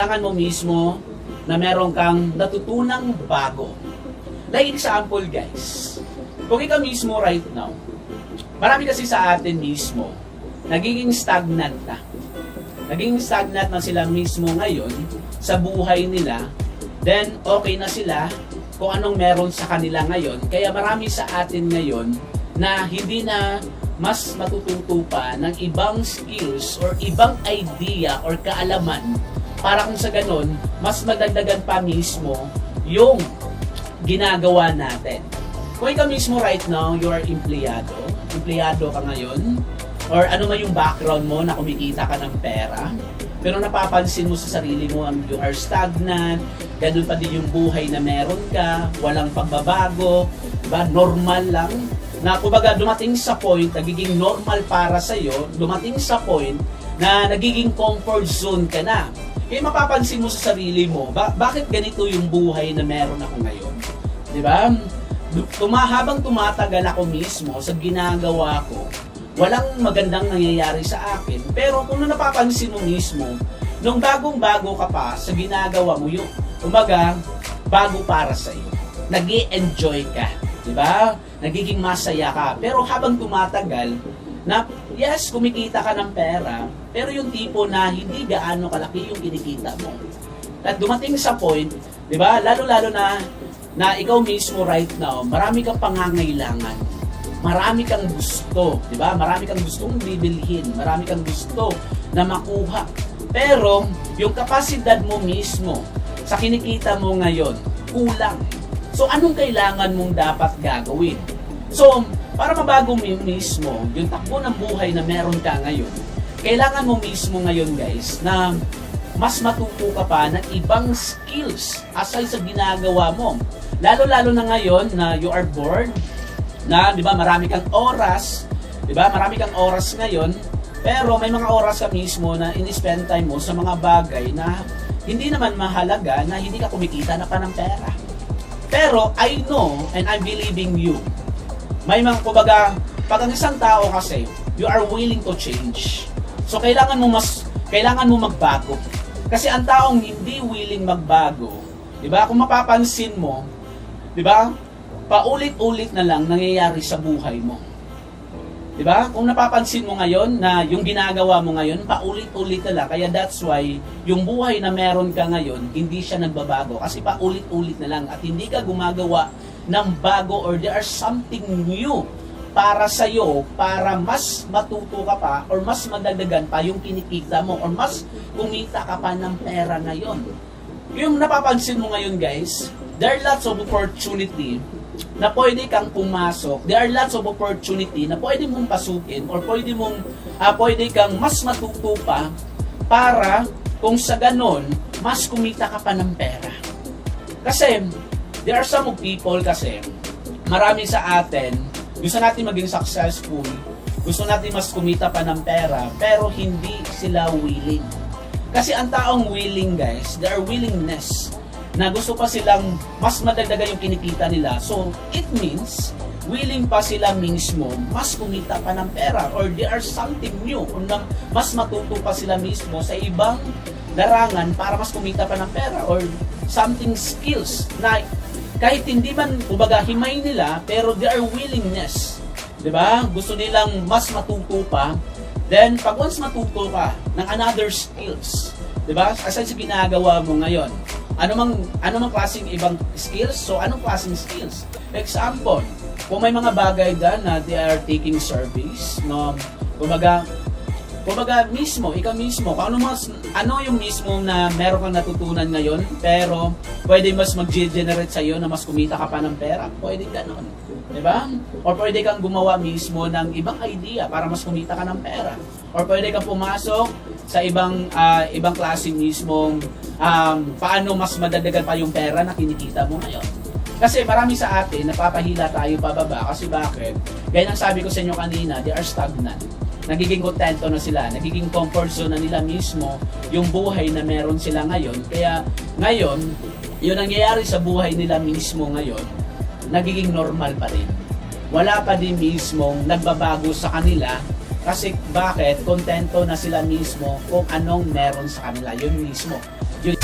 kailangan mo mismo na meron kang natutunang bago. Like example guys, kung ikaw mismo right now, marami kasi sa atin mismo, nagiging stagnant na. Naging stagnant na sila mismo ngayon sa buhay nila, then okay na sila kung anong meron sa kanila ngayon. Kaya marami sa atin ngayon na hindi na mas matututo pa ng ibang skills or ibang idea or kaalaman para kung sa ganun, mas madagdagan pa mismo yung ginagawa natin. Kung ikaw mismo right now, you are empleyado ka ngayon, or ano man yung background mo na kumikita ka ng pera, pero napapansin mo sa sarili mo, you are stagnant, ganun pa din yung buhay na meron ka, walang pagbabago, diba? Normal lang, na kumbaga dumating sa point, nagiging normal para sa'yo, dumating sa point na nagiging comfort zone ka na. Kaya mapapansin mo sa sarili mo, bakit ganito yung buhay na meron ako ngayon? Diba? Habang tumatagal ako mismo sa ginagawa ko, walang magandang nangyayari sa akin. Pero kung napapansin mo mismo, nung bagong-bago ka pa sa ginagawa mo, yung umaga, bago para sa iyo. Nag-i-enjoy ka, di ba? Nagiging masaya ka. Pero habang tumatagal, na yes, kumikita ka ng pera, pero yung tipo na hindi gaano kalaki yung kinikita mo. At dumating sa point, di ba? Lalo-lalo na ikaw mismo right now, marami kang pangangailangan. Marami kang gusto, di ba? Marami kang gustong bibilhin, marami kang gusto na makuha. Pero yung kapasidad mo mismo sa kinikita mo ngayon, kulang. So anong kailangan mong dapat gagawin? So, para mabago mo mismo yung takbo ng buhay na meron ka ngayon, kailangan mo mismo ngayon guys na mas matuto ka pa ng ibang skills aside sa ginagawa mo. Lalo-lalo na ngayon na you are bored, na 'di ba marami kang oras, 'di ba? Marami kang oras ngayon, pero may mga oras ka mismo na in-spend time mo sa mga bagay na hindi naman mahalaga, na hindi ka kumikita na pa ng pera. Pero I know and I'm believing you. May mga kumbaga, pag ang isang tao kasi, you are willing to change. So kailangan mo magbago. Kasi ang taong hindi willing magbago, 'di ba? Kung mapapansin mo, 'di ba? Paulit-ulit na lang nangyayari sa buhay mo. 'Di ba? Kung napapansin mo ngayon na yung ginagawa mo ngayon, paulit-ulit na lang. Kaya that's why yung buhay na meron ka ngayon, hindi siya nagbabago kasi paulit-ulit na lang at hindi ka gumagawa ng bago or there are something new para sa iyo para mas matuto ka pa or mas madagdagan pa yung kinikita mo or mas kumita ka pa ng pera ngayon. Yung napapansin mo ngayon guys, there are lots of opportunity na pwede kang pumasok. There are lots of opportunity na pwede mong pasukin or pwede kang mas matuto pa para kung sa ganon, mas kumita ka pa ng pera. Kasi, there are some people kasi, marami sa atin, gusto natin maging successful, gusto natin mas kumita pa ng pera, pero hindi sila willing. Kasi ang taong willing guys, their willingness, na gusto pa silang mas madagdagan yung kinikita nila. So, it means, willing pa sila mismo, mas kumita pa ng pera, or there are something new, or mas matuto pa sila mismo sa ibang larangan para mas kumita pa ng pera, or something skills, na kahit hindi man, kumbaga, himay nila, pero there are willingness, diba? Gusto nilang mas matuto pa, then, pag once matuto ka ng another skills, diba? Aside sa ginagawa mo ngayon, ano mang klaseng ibang skills? So, anong klaseng skills? Example, kung may mga bagay dyan na they are taking service, no? Kumbaga mismo, ikaw mismo, kung ano yung mismo na meron kang natutunan ngayon, pero pwede mas mag-generate sa'yo na mas kumita ka pa ng pera, pwede ganon. Diba? Or pwede kang gumawa mismo ng ibang idea para mas kumita ka ng pera. Or pwede kang pumasok sa ibang klase mismo paano mas madagdagan pa yung pera na kinikita mo ngayon. Kasi marami sa atin, napapahila tayo pababa. Kasi bakit? Gaya ng sabi ko sa inyo kanina, they are stagnant. Nagiging kontento na sila, nagiging comfort zone na nila mismo yung buhay na meron sila ngayon. Kaya ngayon, yung nangyayari sa buhay nila mismo ngayon, nagiging normal pa rin. Wala pa din mismong nagbabago sa kanila kasi bakit? Kontento na sila mismo kung anong meron sa kanila. Yun mismo. Yun.